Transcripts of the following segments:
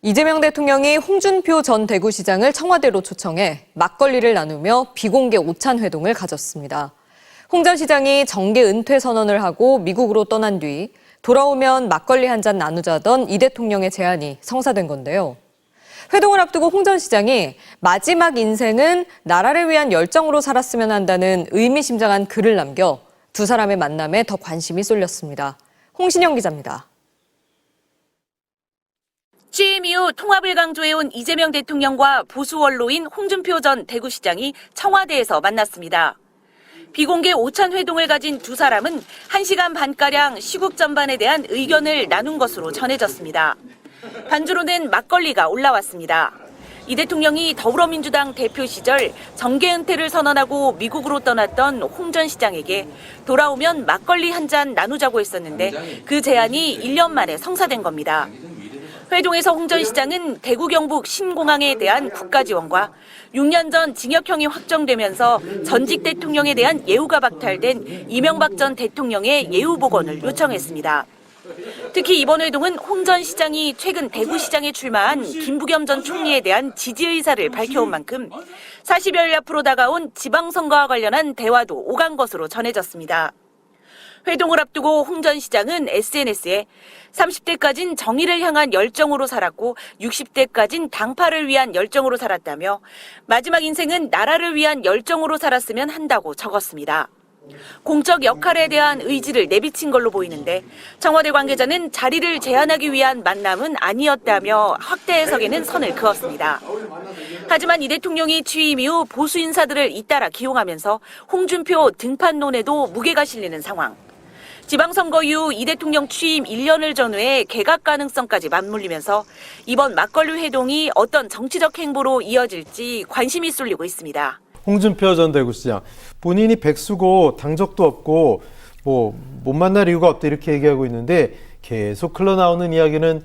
이재명 대통령이 홍준표 전 대구시장을 청와대로 초청해 막걸리를 나누며 비공개 오찬 회동을 가졌습니다. 홍 전 시장이 정계 은퇴 선언을 하고 미국으로 떠난 뒤 돌아오면 막걸리 한 잔 나누자던 이 대통령의 제안이 성사된 건데요. 회동을 앞두고 홍 전 시장이 마지막 인생은 나라를 위한 열정으로 살았으면 한다는 의미심장한 글을 남겨 두 사람의 만남에 더 관심이 쏠렸습니다. 홍신영 기자입니다. 취임 이후 통합을 강조해온 이재명 대통령과 보수 원로인 홍준표 전 대구시장이 청와대에서 만났습니다. 비공개 오찬 회동을 가진 두 사람은 1시간 반가량 시국 전반에 대한 의견을 나눈 것으로 전해졌습니다. 반주로는 막걸리가 올라왔습니다. 이 대통령이 더불어민주당 대표 시절 정계 은퇴를 선언하고 미국으로 떠났던 홍 전 시장에게 돌아오면 막걸리 한 잔 나누자고 했었는데 그 제안이 1년 만에 성사된 겁니다. 회동에서 홍 전 시장은 대구 경북 신공항에 대한 국가 지원과 6년 전 징역형이 확정되면서 전직 대통령에 대한 예우가 박탈된 이명박 전 대통령의 예우 복원을 요청했습니다. 특히 이번 회동은 홍 전 시장이 최근 대구시장에 출마한 김부겸 전 총리에 대한 지지 의사를 밝혀온 만큼 40여일 앞으로 다가온 지방선거와 관련한 대화도 오간 것으로 전해졌습니다. 회동을 앞두고 홍 전 시장은 SNS에 30대까진 정의를 향한 열정으로 살았고 60대까진 당파를 위한 열정으로 살았다며 마지막 인생은 나라를 위한 열정으로 살았으면 한다고 적었습니다. 공적 역할에 대한 의지를 내비친 걸로 보이는데 청와대 관계자는 자리를 제한하기 위한 만남은 아니었다며 확대 해석에는 선을 그었습니다. 하지만 이 대통령이 취임 이후 보수 인사들을 잇따라 기용하면서 홍준표 등판론에도 무게가 실리는 상황. 지방선거 이후 이 대통령 취임 1년을 전후해 개각 가능성까지 맞물리면서 이번 막걸리 회동이 어떤 정치적 행보로 이어질지 관심이 쏠리고 있습니다. 홍준표 전 대구시장, 본인이 백수고 당적도 없고 못 만날 이유가 없다 이렇게 얘기하고 있는데 계속 흘러나오는 이야기는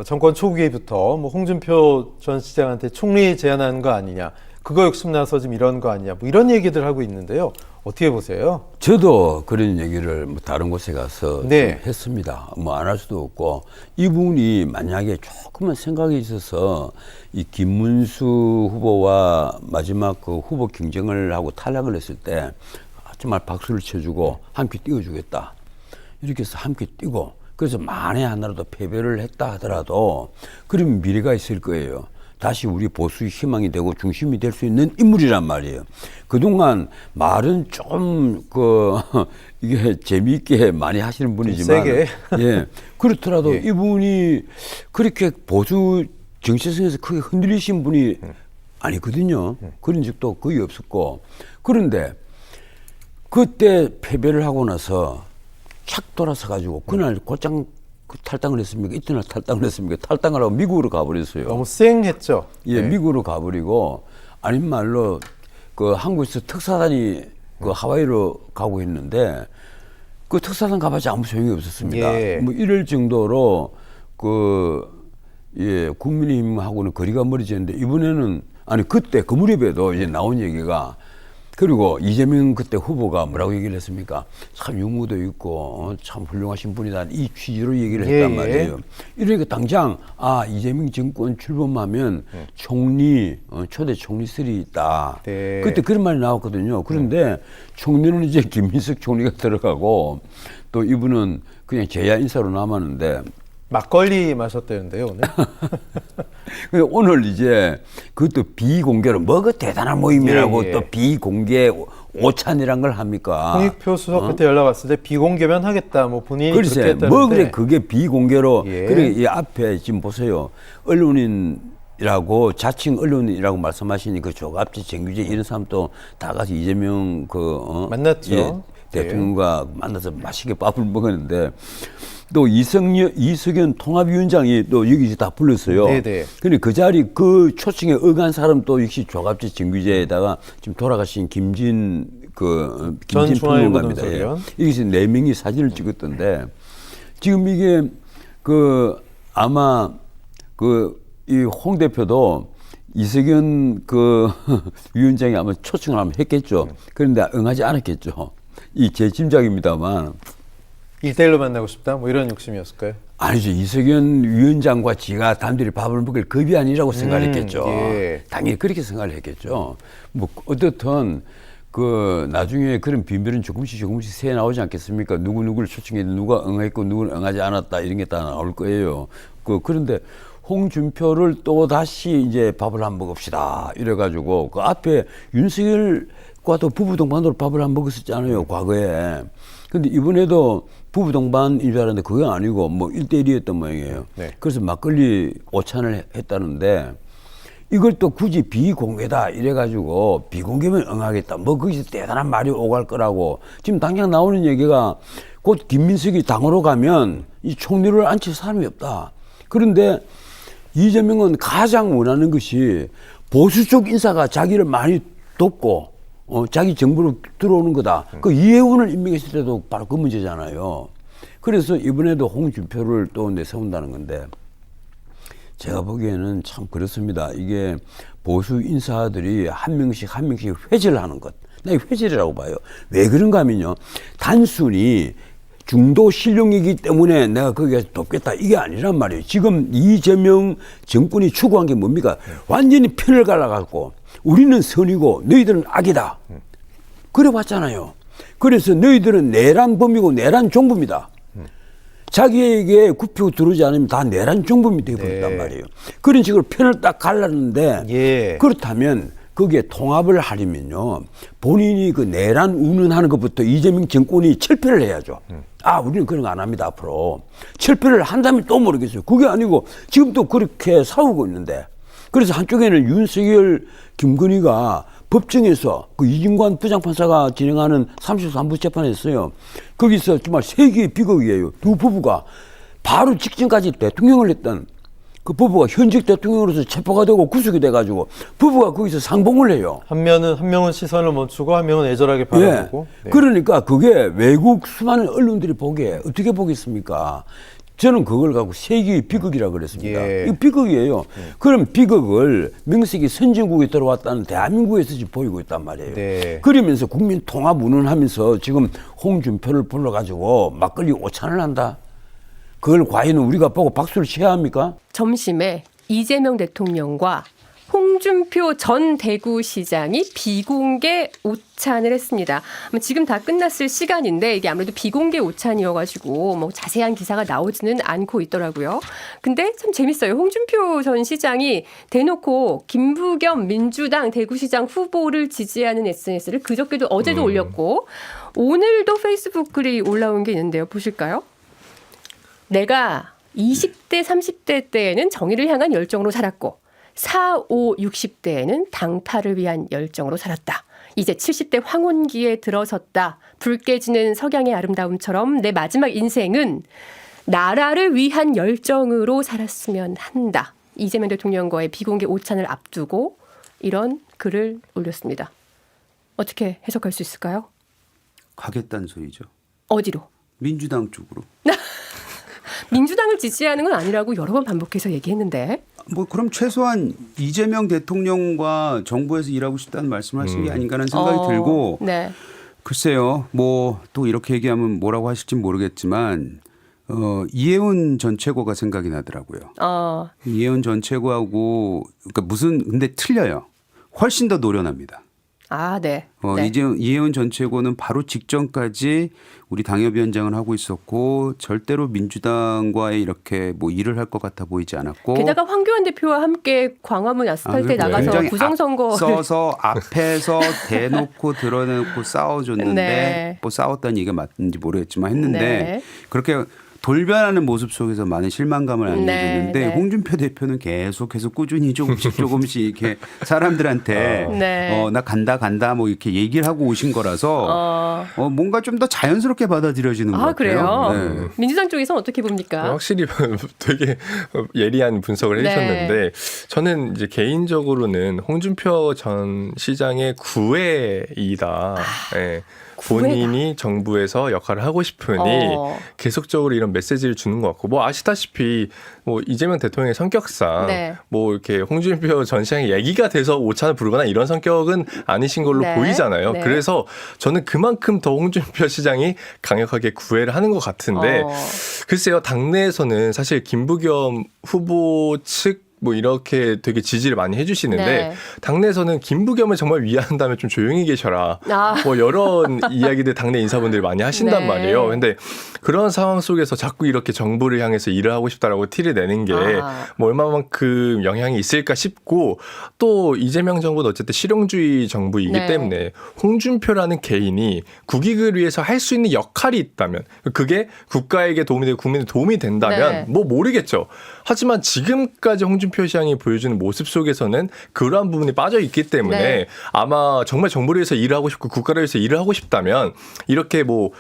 정권 초기부터 홍준표 전 시장한테 총리 제안하는 거 아니냐, 그거 욕심나서 지금 이런 거 아니냐, 이런 얘기들 하고 있는데요. 어떻게 보세요? 저도 그런 얘기를 다른 곳에 가서 했습니다. 안 할 수도 없고, 이분이 만약에 조금만 생각이 있어서 이 김문수 후보와 마지막 그 후보 경쟁을 하고 탈락을 했을 때 정말 박수를 쳐주고 함께 뛰어주겠다, 이렇게 해서 함께 뛰고, 그래서 만에 하나라도 패배를 했다 하더라도 그러면 미래가 있을 거예요. 다시 우리 보수의 희망이 되고 중심이 될 수 있는 인물이란 말이에요. 그동안 말은 좀 이게 재미있게 많이 하시는 분이지만 세게. 예, 그렇더라도 이분이 그렇게 보수 정체성에서 크게 흔들리신 분이 아니거든요. 그런 적도 거의 없었고, 그런데 그때 패배를 하고 나서 착 돌아서 가지고 그날 곧장 탈당을 했습니까? 이튿날 탈당을 했습니까? 탈당을 하고 미국으로 가버렸어요. 너무 쌩했죠. 예, 미국으로 가버리고, 아닌 말로 그 한국에서 특사단이 그 하와이로 가고 했는데 그 특사단 가봤자 아무 소용이 없었습니다. 이럴 정도로 국민의힘하고는 거리가 멀어졌는데 이번에는 그때 그 무렵에도 이제 나온 얘기가, 그리고 이재명 그때 후보가 뭐라고 얘기를 했습니까? 참 유머도 있고 참 훌륭하신 분이다, 이 취지로 얘기를 했단 말이에요. 이러니까 당장 이재명 정권 출범하면 총리 초대 총리설이 있다. 그때 그런 말이 나왔거든요. 그런데 총리는 이제 김민석 총리가 들어가고 또 이분은 그냥 제야 인사로 남았는데 막걸리 마셨다는데요, 오늘. 오늘 이제 그것도 비공개로 그 대단한 모임이라고 또 비공개 오찬이란 걸 합니까? 홍익표 수석 그때 연락 왔을 때 비공개면 하겠다, 본인이 그렇게 했다는데. 그래 그게 비공개로. 그래 이 앞에 지금 보세요. 언론인이라고 자칭 언론인이라고 말씀하시니 그 조갑지 정규재 이런 사람도 다 같이 이재명 만났죠. 대통령과 만나서 맛있게 밥을 먹었는데, 또 이석연 통합위원장이 또 여기 다 불렀어요. 근데 그 자리 그 초청에 응한 사람 또 역시 조갑지 정규재에다가 지금 돌아가신 김진 평론가입니다. 여기서 4명이 사진을 찍었던데, 지금 이게 아마 이 홍 대표도 이석연 위원장이 아마 초청을 한번 했겠죠. 그런데 응하지 않았겠죠. 제 짐작입니다만. 1대1로 만나고 싶다? 이런 욕심이었을까요? 아니죠. 이석연 위원장과 지가 단둘이 밥을 먹을 급이 아니라고 생각했겠죠. 예. 당연히 그렇게 생각을 했겠죠. 뭐 어떻든 그 나중에 그런 비밀은 조금씩 새 나오지 않겠습니까? 누구를 초청했는데 누가 응했고 누구는 응하지 않았다 이런 게 다 나올 거예요. 그런데 홍준표를 또 다시 이제 밥을 한번 먹읍시다 이래가지고 그 앞에 윤석열과도 부부 동반으로 밥을 한번 먹었었잖아요. 과거에. 근데 이번에도 부부 동반인 줄 알았는데 그게 아니고 뭐 1대1이었던 모양이에요. 네. 그래서 막걸리 오찬을 했다는데 이걸 또 굳이 비공개다 이래가지고 비공개면 응하겠다. 뭐 거기서 대단한 말이 오갈 거라고. 지금 당장 나오는 얘기가 곧 김민석이 당으로 가면 이 총리를 앉힐 사람이 없다. 그런데 이재명은 가장 원하는 것이 보수 쪽 인사가 자기를 많이 돕고 자기 정부로 들어오는 거다. 그 이해운을 임명했을 때도 바로 그 문제잖아요. 그래서 이번에도 홍준표를 또 내세운다는 건데 제가 보기에는 참 그렇습니다. 이게 보수 인사들이 한 명씩 회질을 하는 것. 나 이 회질이라고 봐요. 왜 그런가 하면요. 단순히 중도 실력이기 때문에 내가 거기에 돕겠다 이게 아니란 말이에요. 지금 이재명 정권이 추구한 게 뭡니까? 완전히 편을 갈라갖고 우리는 선이고 너희들은 악이다. 그래 왔잖아요. 그래서 너희들은 내란 범이고 내란 종부입니다. 자기에게 굽히고 들어오지 않으면 다 내란 종부이 되어버린단 네. 말이에요. 그런 식으로 편을 딱 갈랐는데 예. 그렇다면 거기에 통합을 하려면요. 본인이 그 내란 운운하는 것부터 이재명 정권이 철폐를 해야죠. 아, 우리는 그런 거 안 합니다, 앞으로. 철폐를 한다면 또 모르겠어요. 그게 아니고 지금도 그렇게 싸우고 있는데. 그래서 한쪽에는 윤석열, 김건희가 법정에서 그 이진관 부장판사가 진행하는 33부 재판했어요. 거기서 정말 세계의 비극이에요. 두 부부가 바로 직전까지 대통령을 했던 그 부부가 현직 대통령으로서 체포가 되고 구속이 돼가지고 부부가 거기서 상봉을 해요. 한 명은 시선을 멈추고 한 명은 애절하게 바라보고. 예. 그러니까 그게 외국 수많은 언론들이 보기에 어떻게 보겠습니까? 저는 그걸 갖고 세계의 비극이라고 그랬습니다. 예. 이거 비극이에요. 그럼 비극을 명색이 선진국에 들어왔다는 대한민국에서 지금 보이고 있단 말이에요. 네. 그러면서 국민 통합 운운하면서 지금 홍준표를 불러가지고 막걸리 오찬을 한다. 그걸 과연 우리가 보고 박수를 쳐야 합니까? 점심에 이재명 대통령과 홍준표 전 대구시장이 비공개 오찬을 했습니다. 지금 다 끝났을 시간인데 이게 아무래도 비공개 오찬이어가지고 뭐 자세한 기사가 나오지는 않고 있더라고요. 근데 참 재밌어요. 홍준표 전 시장이 대놓고 김부겸 민주당 대구시장 후보를 지지하는 SNS를 그저께도 어제도 올렸고 오늘도 페이스북 글이 올라온 게 있는데요. 보실까요? 내가 20대, 30대 때에는 정의를 향한 열정으로 살았고 4, 5, 60대에는 당파를 위한 열정으로 살았다. 이제 70대 황혼기에 들어섰다. 붉 깨지는 석양의 아름다움처럼 내 마지막 인생은 나라를 위한 열정으로 살았으면 한다. 이재명 대통령과의 비공개 오찬을 앞두고 이런 글을 올렸습니다. 어떻게 해석할 수 있을까요? 가겠다는 소리죠. 어디로? 민주당 쪽으로. 민주당을 지지하는 건 아니라고 여러 번 반복해서 얘기했는데. 뭐 그럼 최소한 이재명 대통령과 정부에서 일하고 싶다는 말씀을 하신 게 아닌가라는 생각이 들고 네. 글쎄요. 뭐 또 이렇게 얘기하면 뭐라고 하실지 모르겠지만 이혜훈 전 최고가 생각이 나더라고요. 이혜훈 전 최고하고 그러니까 근데 틀려요. 훨씬 더 노련합니다. 아, 네. 네. 이혜훈 전 최고는 바로 직전까지 우리 당협위원장을 하고 있었고 절대로 민주당과의 이렇게 뭐 일을 할 것 같아 보이지 않았고 게다가 황교안 대표와 함께 광화문 아스팔트에 나가서 부정선거 써서 앞에서 대놓고 드러내놓고 싸워줬는데 네. 뭐 싸웠다는 얘기가 맞는지 모르겠지만 했는데 네. 그렇게 돌변하는 모습 속에서 많은 실망감을 안겨줬는데 네. 홍준표 대표는 계속해서 꾸준히 조금씩 이렇게 사람들한테 네. 나 간다 뭐 이렇게 얘기를 하고 오신 거라서 뭔가 좀 더 자연스럽게 받아들여지는 것 같아요. 그래요? 네. 민주당 쪽에서는 어떻게 봅니까? 확실히 되게 예리한 분석을 네. 해주셨는데 저는 이제 개인적으로는 홍준표 전 시장의 구애이다. 예. 본인이 정부에서 역할을 하고 싶으니 계속적으로 이런 메시지를 주는 것 같고, 뭐 아시다시피 뭐 이재명 대통령의 성격상 네. 뭐 이렇게 홍준표 전 시장이 얘기가 돼서 오찬을 부르거나 이런 성격은 아니신 걸로 네. 보이잖아요. 네. 그래서 저는 그만큼 더 홍준표 시장이 강력하게 구애를 하는 것 같은데, 글쎄요, 당내에서는 사실 김부겸 후보 측 뭐 이렇게 되게 지지를 많이 해주시는데, 네. 당내에서는 김부겸을 정말 위한다면 좀 조용히 계셔라. 아. 뭐 여러 이야기들 당내 인사분들이 많이 하신단 네. 말이에요. 근데 그런 상황 속에서 자꾸 이렇게 정부를 향해서 일을 하고 싶다라고 티를 내는 게 뭐 얼마만큼 영향이 있을까 싶고, 또 이재명 정부는 어쨌든 실용주의 정부이기 네. 때문에 홍준표라는 개인이 국익을 위해서 할 수 있는 역할이 있다면, 그게 국가에게 도움이 되고 국민에 도움이 된다면 네. 뭐 모르겠죠. 하지만 지금까지 홍준표 시장이 보여주는 모습 속에서는 그러한 부분이 빠져 있기 때문에 네. 아마 정말 정부를 위해서 일을 하고 싶고 국가를 위해서 일을 하고 싶다면 이렇게 뭐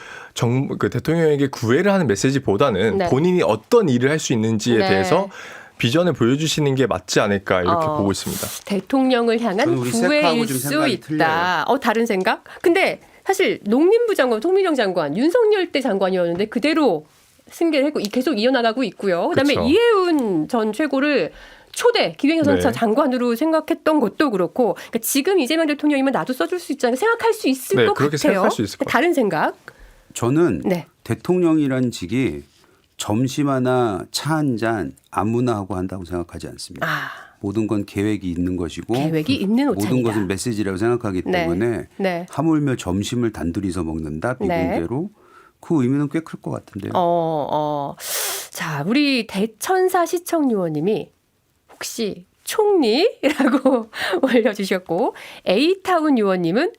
그 대통령에게 구애를 하는 메시지보다는 네. 본인이 어떤 일을 할 수 있는지에 네. 대해서 비전을 보여주시는 게 맞지 않을까 이렇게 보고 있습니다. 대통령을 향한 저는 우리 구애일 색하고 좀 수 생각이 있다. 다른 생각? 근데 사실 농림부 장관, 통일령 장관, 윤석열 때 장관이었는데 그대로 승계를 했고 계속 이어나가고 있고요. 그다음에 그쵸. 이해운 전 최고를 초대 기획연설차 네. 장관으로 생각했던 것도 그렇고, 그러니까 지금 이재명 대통령이면 나도 써줄 수 있지 않을까 생각할 수 있을 네, 것 그렇게 같아요. 생각할 수 있을 것 다른 생각? 저는 네. 대통령이란 직이 점심 하나 차 한 잔 아무나 하고 한다고 생각하지 않습니다. 모든 건 계획이 있는 것이고 계획이 있는 모든 오찬이다. 것은 메시지라고 생각하기 네. 때문에 네. 하물며 점심을 단둘이서 먹는다 비공개로 그 의미는 꽤 클 것 같은데요. 자, 우리 대천사 시청요원님이 혹시 총리라고 올려주셨고, A타운 요원님은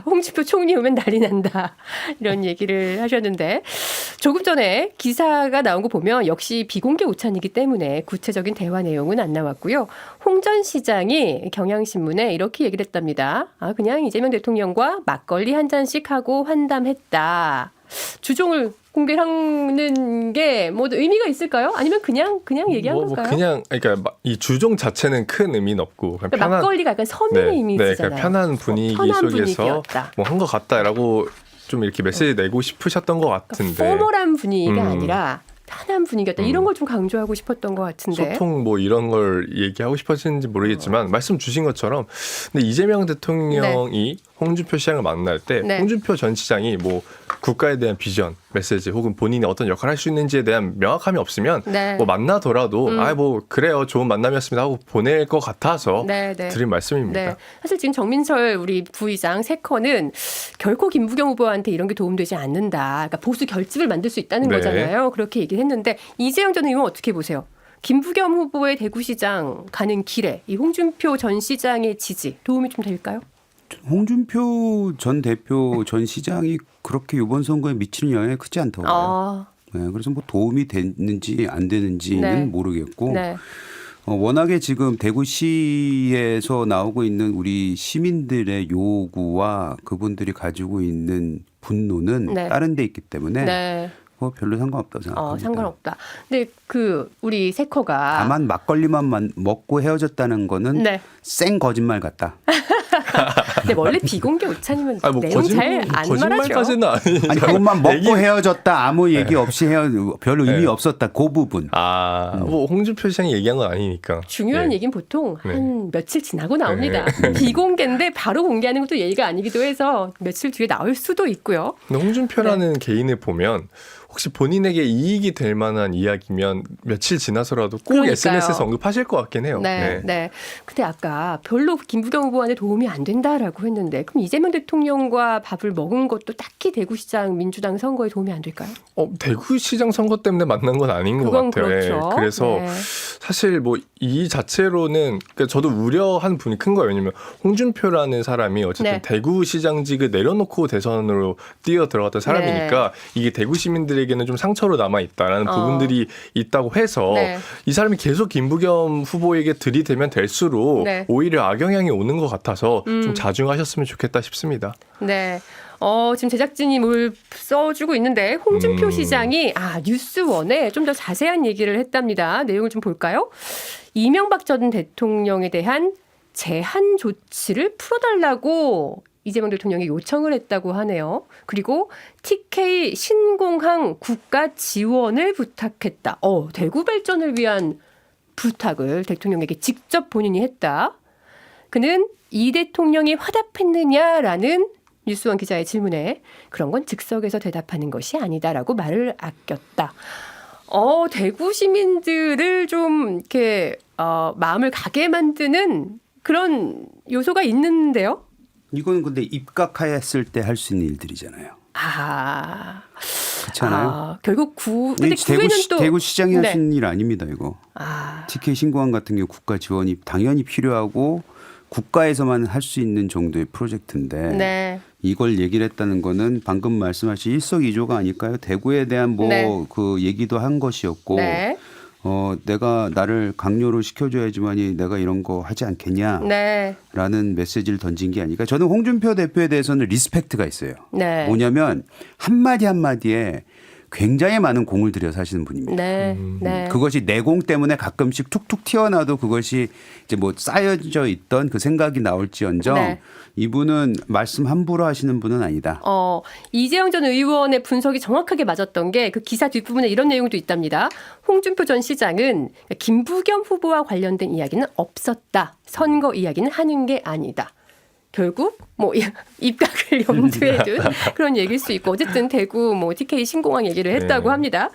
홍준표 총리 오면 난리 난다 이런 얘기를 하셨는데, 조금 전에 기사가 나온 거 보면 역시 비공개 오찬이기 때문에 구체적인 대화 내용은 안 나왔고요. 홍 전 시장이 경향신문에 이렇게 얘기를 했답니다. 그냥 이재명 대통령과 막걸리 한 잔씩 하고 환담했다. 주종을 공개하는 게 뭐 의미가 있을까요? 아니면 그냥 얘기한 걸까요? 그냥 그러니까 이 주종 자체는 큰 의미는 없고 그냥 그러니까 막걸리가 약간 서민의 이미지잖아요. 그러니까 편한 분위기 편한 속에서 분위기였다. 뭐 한 것 같다라고 좀 이렇게 메시지 내고 싶으셨던 것 같은데, 포멀한 분위기가 아니라 편한 분위기였다. 이런 걸 좀 강조하고 싶었던 것 같은데. 소통 뭐 이런 걸 얘기하고 싶었는지 모르겠지만 말씀 주신 것처럼, 근데 이재명 대통령이 홍준표 시장을 만날 때 홍준표 전 시장이 뭐 국가에 대한 비전, 메시지 혹은 본인이 어떤 역할을 할 수 있는지에 대한 명확함이 없으면 뭐 만나더라도 뭐 그래요, 좋은 만남이었습니다 하고 보낼 것 같아서 드린 말씀입니다. 네. 사실 지금 정민철 우리 부의장 세커는 결코 김부겸 후보한테 이런 게 도움되지 않는다. 그러니까 보수 결집을 만들 수 있다는 거잖아요. 그렇게 얘기를 했는데, 이재용 전 의원 어떻게 보세요? 김부겸 후보의 대구시장 가는 길에 이 홍준표 전 시장의 지지 도움이 좀 될까요? 홍준표 전 대표 전 시장이 그렇게 이번 선거에 미치는 영향이 크지 않다고 봐요. 네, 그래서 뭐 도움이 됐는지 안 되는지는 모르겠고, 워낙에 지금 대구시에서 나오고 있는 우리 시민들의 요구와 그분들이 가지고 있는 분노는 다른 데 있기 때문에 뭐 별로 상관없다고 생각합니다. 상관없다. 근데 우리 세커가 다만 막걸리만 먹고 헤어졌다는 거는 생 거짓말 같다. 근데 원래 비공개 오찬이면 뭐 내용 잘 안 말하죠. 거짓말까지는 아니죠. 아니 그것만 먹고 헤어졌다, 아무 얘기 없이 별 의미 없었다, 그 부분. 뭐 홍준표 시장이 얘기한 건 아니니까. 중요한 얘기는 보통 한 며칠 지나고 나옵니다. 비공개인데 바로 공개하는 것도 예의가 아니기도 해서 며칠 뒤에 나올 수도 있고요. 근데 홍준표라는 개인을 보면 혹시 본인에게 이익이 될 만한 이야기면 며칠 지나서라도 꼭 그러니까요. SNS에서 언급하실 것 같긴 해요. 네. 근데 아까 별로 김부겸 후보한테 도움이 안 된다라고 했는데, 그럼 이재명 대통령과 밥을 먹은 것도 딱히 대구시장 민주당 선거에 도움이 안 될까요? 대구시장 선거 때문에 만난 건 아닌 것 같아요. 그렇죠. 그래서 사실 뭐 이 자체로는 그러니까 저도 우려한 부분이 큰 거예요. 왜냐하면 홍준표라는 사람이 어쨌든 대구시장직을 내려놓고 대선으로 뛰어 들어갔던 사람이니까 이게 대구 시민들에게는 좀 상처로 남아 있다라는 부분들이 있다고 해서 이 사람이 계속 김부겸 후보에게 들이대면 될수록 오히려 악영향이 오는 것 같아서 좀 자중하셨으면 좋겠다 싶습니다. 네. 지금 제작진이 뭘 써주고 있는데, 홍준표 시장이 뉴스원에 좀 더 자세한 얘기를 했답니다. 내용을 좀 볼까요? 이명박 전 대통령에 대한 제한 조치를 풀어달라고 이재명 대통령이 요청을 했다고 하네요. 그리고 TK 신공항 국가 지원을 부탁했다. 대구 발전을 위한 부탁을 대통령에게 직접 본인이 했다. 그는 이 대통령이 화답했느냐라는 뉴스원 기자의 질문에 그런 건 즉석에서 대답하는 것이 아니다라고 말을 아꼈다. 대구 시민들을 좀 이렇게 마음을 가게 만드는 그런 요소가 있는데요. 이거는 근데 입각하였을 때 할 수 있는 일들이잖아요. 그렇지 않아요? 결국 근데 구에는 또 대구 시장이 할 네. 수 있는 일 아닙니다, 이거. TK 신공항 같은 경우 국가 지원이 당연히 필요하고 국가에서만 할 수 있는 정도의 프로젝트인데 네. 이걸 얘기를 했다는 거는 방금 말씀하신 일석이조가 아닐까요? 대구에 대한 그 얘기도 한 것이었고 네. 내가 나를 강요를 시켜줘야지만이 내가 이런 거 하지 않겠냐 네. 라는 메시지를 던진 게 아닐까. 저는 홍준표 대표에 대해서는 리스펙트가 있어요. 네. 뭐냐면 한마디 한마디에 굉장히 많은 공을 들여서 하시는 분입니다. 네. 네. 그것이 내공 때문에 가끔씩 툭툭 튀어나와도 그것이 이제 뭐 쌓여져 있던 그 생각이 나올지언정 네. 이분은 말씀 함부로 하시는 분은 아니다. 이재영 전 의원의 분석이 정확하게 맞았던 게 그 기사 뒷부분에 이런 내용도 있답니다. 홍준표 전 시장은 김부겸 후보와 관련된 이야기는 없었다. 선거 이야기는 하는 게 아니다. 결국 뭐 입각을 염두에 둔 그런 얘기일 수 있고 어쨌든 대구 TK 신공항 얘기를 했다고 합니다.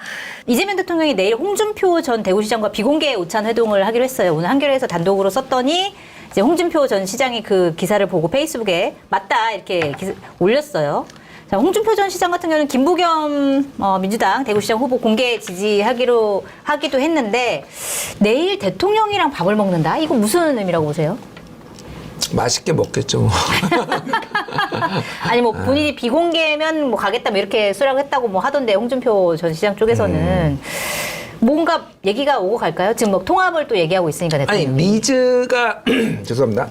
이재명 대통령이 내일 홍준표 전 대구시장과 비공개 오찬 회동을 하기로 했어요. 오늘 한겨레에서 단독으로 썼더니 이제 홍준표 전 시장이 그 기사를 보고 페이스북에 맞다 이렇게 올렸어요. 자, 홍준표 전 시장 같은 경우는 김부겸 민주당 대구시장 후보 공개 지지하기도 했는데 내일 대통령이랑 밥을 먹는다? 이거 무슨 의미라고 보세요? 맛있게 먹겠죠. 아니 뭐 본인이 비공개면 뭐 가겠다 뭐 이렇게 수락을 했다고 뭐 하던데 홍준표 전 시장 쪽에서는 뭔가 얘기가 오고 갈까요? 지금 뭐 통합을 또 얘기하고 있으니까 대통령이. 아니 니즈가 죄송합니다.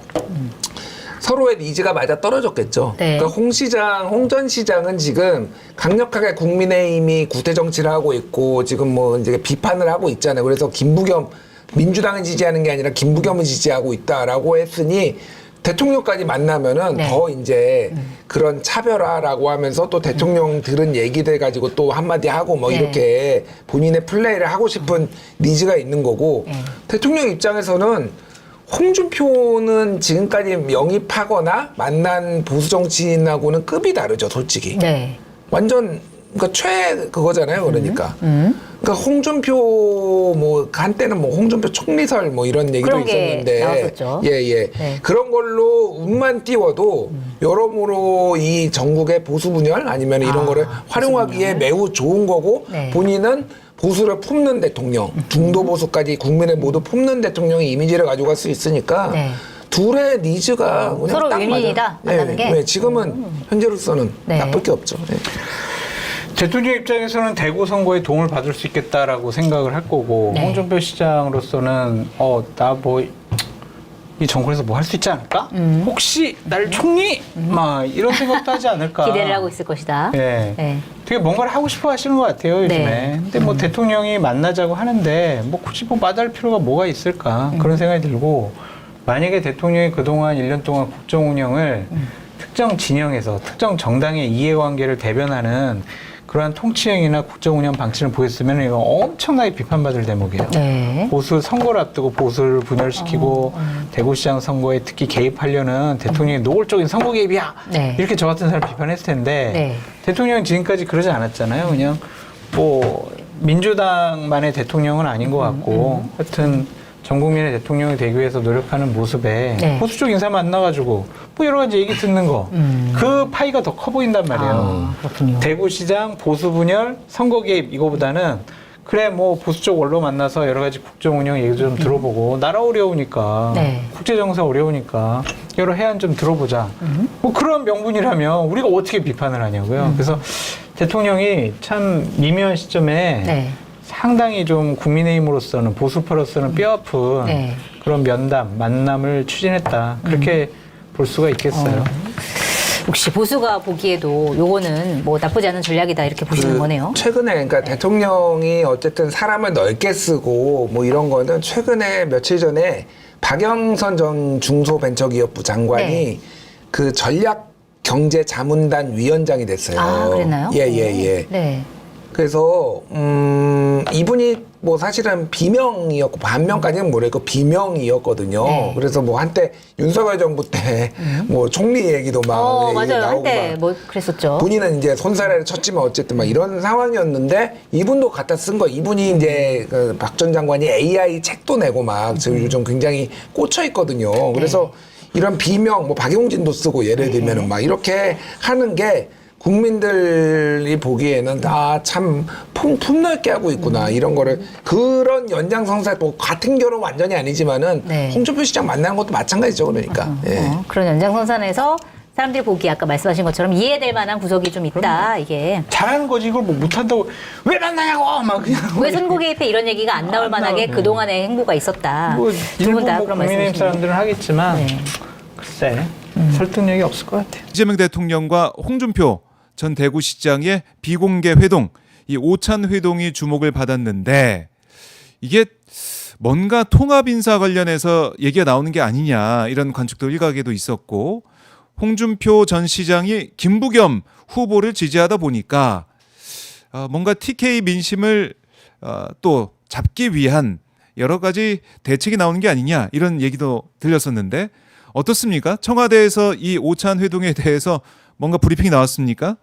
서로의 니즈가 맞아 떨어졌겠죠. 네. 그러니까 홍 전 시장은 지금 강력하게 국민의힘이 구태 정치를 하고 있고 지금 뭐 이제 비판을 하고 있잖아요. 그래서 김부겸 민주당을 지지하는 게 아니라 김부겸을 지지하고 있다라고 했으니 대통령까지 만나면은 네. 더 이제 그런 차별화라고 하면서 또 대통령 들은 얘기들 가지고 또 한마디 하고 뭐 네. 이렇게 본인의 플레이를 하고 싶은 니즈가 있는 거고 대통령 입장에서는 홍준표는 지금까지 영입하거나 만난 보수 정치인하고는 급이 다르죠, 솔직히. 네. 완전 그러니까 그거잖아요, 그러니까. 그러니까 홍준표 뭐 한때는 뭐 홍준표 총리설 뭐 이런 얘기도 그런 게 있었는데 나왔었죠. 예. 네. 그런 걸로 운만 띄워도 여러모로 이 전국의 보수 분열 아니면 이런 거를 활용하기에 매우 좋은 거고 네. 본인은 보수를 품는 대통령, 중도 보수까지 국민을 모두 품는 대통령의 이미지를 가져갈 수 있으니까 네. 둘의 니즈가 그냥 서로 딱 윈윈이다, 맞아요. 만나는 게? 네, 지금은 현재로서는 네. 나쁠 게 없죠. 네. 대통령 입장에서는 대구 선거에 도움을 받을 수 있겠다라고 생각을 할 거고 네. 홍준표 시장으로서는 나 뭐 이 정권에서 뭐 할 수 있지 않을까? 혹시 날 총리? 막 이런 생각도 하지 않을까? 기대를 하고 있을 것이다. 네. 네. 되게 뭔가를 하고 싶어 하시는 것 같아요, 요즘에. 네. 근데 뭐 대통령이 만나자고 하는데 뭐 굳이 뭐 마다할 필요가 뭐가 있을까? 그런 생각이 들고 만약에 대통령이 그동안 1년 동안 국정 운영을 특정 진영에서 특정 정당의 이해관계를 대변하는 그러한 통치행위나 국정 운영 방침을 보였으면 이거 엄청나게 비판받을 대목이에요. 네. 보수 선거를 앞두고 보수를 분열시키고 대구시장 선거에 특히 개입하려는 대통령의 노골적인 선거 개입이야. 네. 이렇게 저 같은 사람 비판했을 텐데 네. 대통령은 지금까지 그러지 않았잖아요. 그냥 뭐 민주당만의 대통령은 아닌 것 같고 하여튼 전 국민의 대통령이 되기 위해서 노력하는 모습에 네. 보수 쪽 인사 만나가지고 뭐 여러 가지 얘기 듣는 거 그 파이가 더 커 보인단 말이에요. 그렇군요. 대구시장 보수 분열 선거 개입 이거보다는 그래 뭐 보수 쪽 원로 만나서 여러 가지 국정 운영 얘기 좀 들어보고 나라 어려우니까 네. 국제 정세 어려우니까 여러 해안 좀 들어보자. 뭐 그런 명분이라면 우리가 어떻게 비판을 하냐고요. 그래서 대통령이 참 미묘한 시점에 네. 상당히 좀 국민의힘으로서는 보수파로서는 뼈아픈 네. 그런 면담 만남을 추진했다. 그렇게 볼 수가 있겠어요. 혹시 보수가 보기에도 요거는 뭐 나쁘지 않은 전략이다 이렇게 보시는 거네요. 최근에 그러니까 대통령이 어쨌든 사람을 넓게 쓰고 뭐 이런 거는 최근에 며칠 전에 박영선 전 중소벤처기업부 장관이 네. 그 전략 경제자문단 위원장이 됐어요. 아, 그랬나요? 예. 네. 그래서 이분이 뭐 사실은 비명이었고 반명까지는 모르겠고 비명이었거든요. 네. 그래서 뭐 한때 윤석열 정부 때 뭐 총리 얘기도 막 맞아요. 나오고 한때 막 뭐 그랬었죠. 본인은 이제 손사래를 쳤지만 어쨌든 막 이런 상황이었는데 이분도 갖다 쓴 거. 이분이 이제 그 박 전 장관이 AI 책도 내고 막 지금 요즘 굉장히 꽂혀 있거든요. 그래서 이런 비명 뭐 박용진도 쓰고 예를 들면은 막 이렇게 하는 게 국민들이 보기에는 참 폭넓게 하고 있구나 이런 거를 그런 연장선상 뭐 같은 결혼 완전히 아니지만은 네. 홍준표 시장 만나는 것도 마찬가지죠. 그러니까 그런 연장선상에서 사람들이 보기에 아까 말씀하신 것처럼 이해될 만한 구석이 좀 있다. 이게 잘하는 거지 이걸 뭐 못한다고 왜 만나냐고 막 그냥 왜 선거 개입에 이런 얘기가 안 나올 만하게 그동안의 행보가 있었다. 뭐 두 분 일부 다 뭐 그런 국민의힘 말씀이시네요. 사람들은 하겠지만 네. 글쎄 설득력이 없을 것 같아요. 이재명 대통령과 홍준표 전 대구시장의 비공개 회동, 이 오찬 회동이 주목을 받았는데 이게 뭔가 통합 인사 관련해서 얘기가 나오는 게 아니냐 이런 관측도 일각에도 있었고 홍준표 전 시장이 김부겸 후보를 지지하다 보니까 뭔가 TK 민심을 또 잡기 위한 여러 가지 대책이 나오는 게 아니냐 이런 얘기도 들렸었는데 어떻습니까? 청와대에서 이 오찬 회동에 대해서 뭔가 브리핑이 나왔습니까?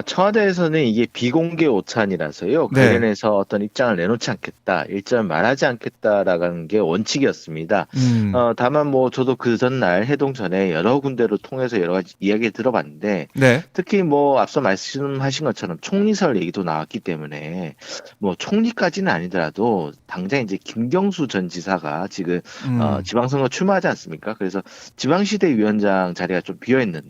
청와대에서는 이게 비공개 오찬이라서요. 네. 관련해서 어떤 입장을 내놓지 않겠다, 일절 말하지 않겠다라는 게 원칙이었습니다. 다만 뭐 저도 그 전날 회동 전에 여러 군데로 통해서 여러 가지 이야기 들어봤는데, 네. 특히 뭐 앞서 말씀하신 것처럼 총리설 얘기도 나왔기 때문에 뭐 총리까지는 아니더라도 당장 이제 김경수 전 지사가 지금 지방선거 출마하지 않습니까? 그래서 지방시대위원장 자리가 좀 비어있는데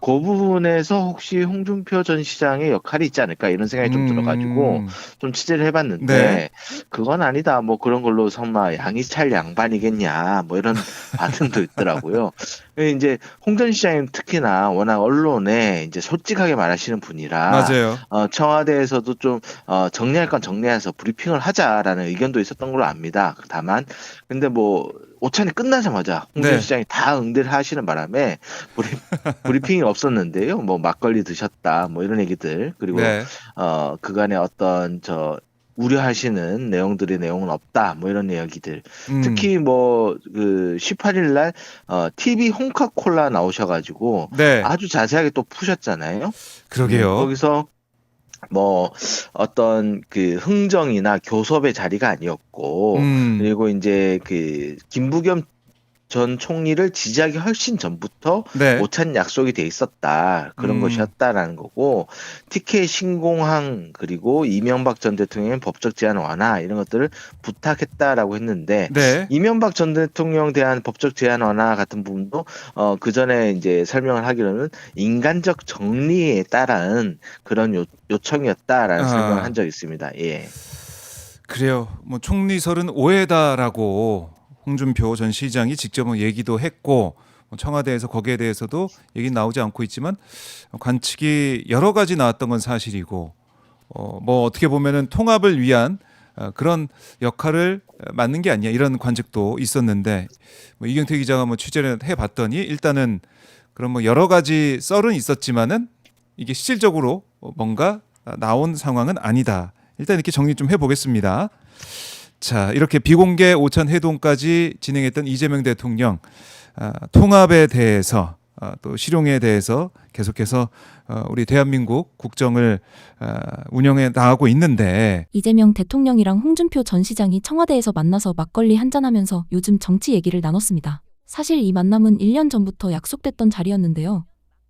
그 부분에서 혹시 홍준표 전 시장의 역할이 있지 않을까 이런 생각이 좀 들어가지고 좀 취재를 해봤는데 네. 그건 아니다 뭐 그런 걸로 설마 양이 찰 양반이겠냐 뭐 이런 반응도 있더라고요. 이제 홍 전 시장은 특히나 워낙 언론에 이제 솔직하게 말하시는 분이라 맞아요. 청와대에서도 좀 정리할 건 정리해서 브리핑을 하자라는 의견도 있었던 걸로 압니다. 다만 근데 뭐 오찬이 끝나자마자 홍 전 네. 시장이 다 응대를 하시는 바람에 브리핑이 없었는데요. 뭐 막걸리 드셨다 뭐 이런 얘기들 그리고 네. 그간에 어떤 우려하시는 내용은 없다 뭐 이런 이야기들 특히 뭐 그 18일 날 TV 홍카콜라 나오셔가지고 네. 아주 자세하게 또 푸셨잖아요. 그러게요. 거기서 뭐 어떤 그 흥정이나 교섭의 자리가 아니었고 그리고 이제 그 김부겸 전 총리를 지지하기 훨씬 전부터 네. 오찬 약속이 돼 있었다. 그런 것이었다라는 거고 TK 신공항 그리고 이명박 전 대통령의 법적 제한 완화 이런 것들을 부탁했다라고 했는데 네. 이명박 전 대통령 대한 법적 제한 완화 같은 부분도 그 전에 이제 설명을 하기로는 인간적 정리에 따른 그런 요청이었다라는 설명을 한 적이 있습니다. 예. 그래요. 뭐 총리설은 오해다라고 홍준표 전 시장이 직접 얘기도 했고 청와대에서 거기에 대해서도 얘기 나오지 않고 있지만 관측이 여러 가지 나왔던 건 사실이고 뭐 어떻게 보면은 통합을 위한 그런 역할을 맡는 게 아니냐 이런 관측도 있었는데 뭐 이경태 기자가 뭐 취재를 해봤더니 일단은 그런 뭐 여러 가지 썰은 있었지만은 이게 실질적으로 뭔가 나온 상황은 아니다. 일단 이렇게 정리 좀 해보겠습니다. 자, 이렇게 비공개 오찬 회동까지 진행했던 이재명 대통령 통합에 대해서 또 실용에 대해서 계속해서 우리 대한민국 국정을 운영해 나가고 있는데 이재명 대통령이랑 홍준표 전 시장이 청와대에서 만나서 막걸리 한잔하면서 요즘 정치 얘기를 나눴습니다. 사실 이 만남은 1년 전부터 약속됐던 자리였는데요.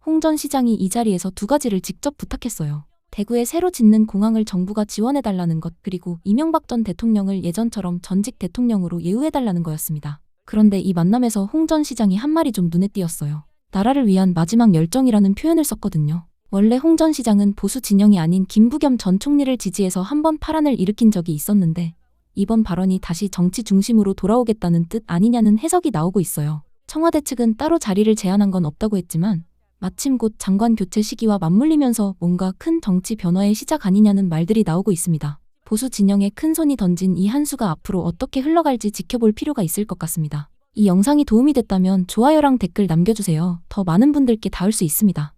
홍 전 시장이 이 자리에서 두 가지를 직접 부탁했어요. 대구에 새로 짓는 공항을 정부가 지원해달라는 것, 그리고 이명박 전 대통령을 예전처럼 전직 대통령으로 예우해달라는 거였습니다. 그런데 이 만남에서 홍 전 시장이 한 말이 좀 눈에 띄었어요. 나라를 위한 마지막 열정이라는 표현을 썼거든요. 원래 홍 전 시장은 보수 진영이 아닌 김부겸 전 총리를 지지해서 한번 파란을 일으킨 적이 있었는데 이번 발언이 다시 정치 중심으로 돌아오겠다는 뜻 아니냐는 해석이 나오고 있어요. 청와대 측은 따로 자리를 제안한 건 없다고 했지만 마침 곧 장관 교체 시기와 맞물리면서 뭔가 큰 정치 변화의 시작 아니냐는 말들이 나오고 있습니다. 보수 진영에 큰 손이 던진 이 한 수가 앞으로 어떻게 흘러갈지 지켜볼 필요가 있을 것 같습니다. 이 영상이 도움이 됐다면 좋아요랑 댓글 남겨주세요. 더 많은 분들께 닿을 수 있습니다.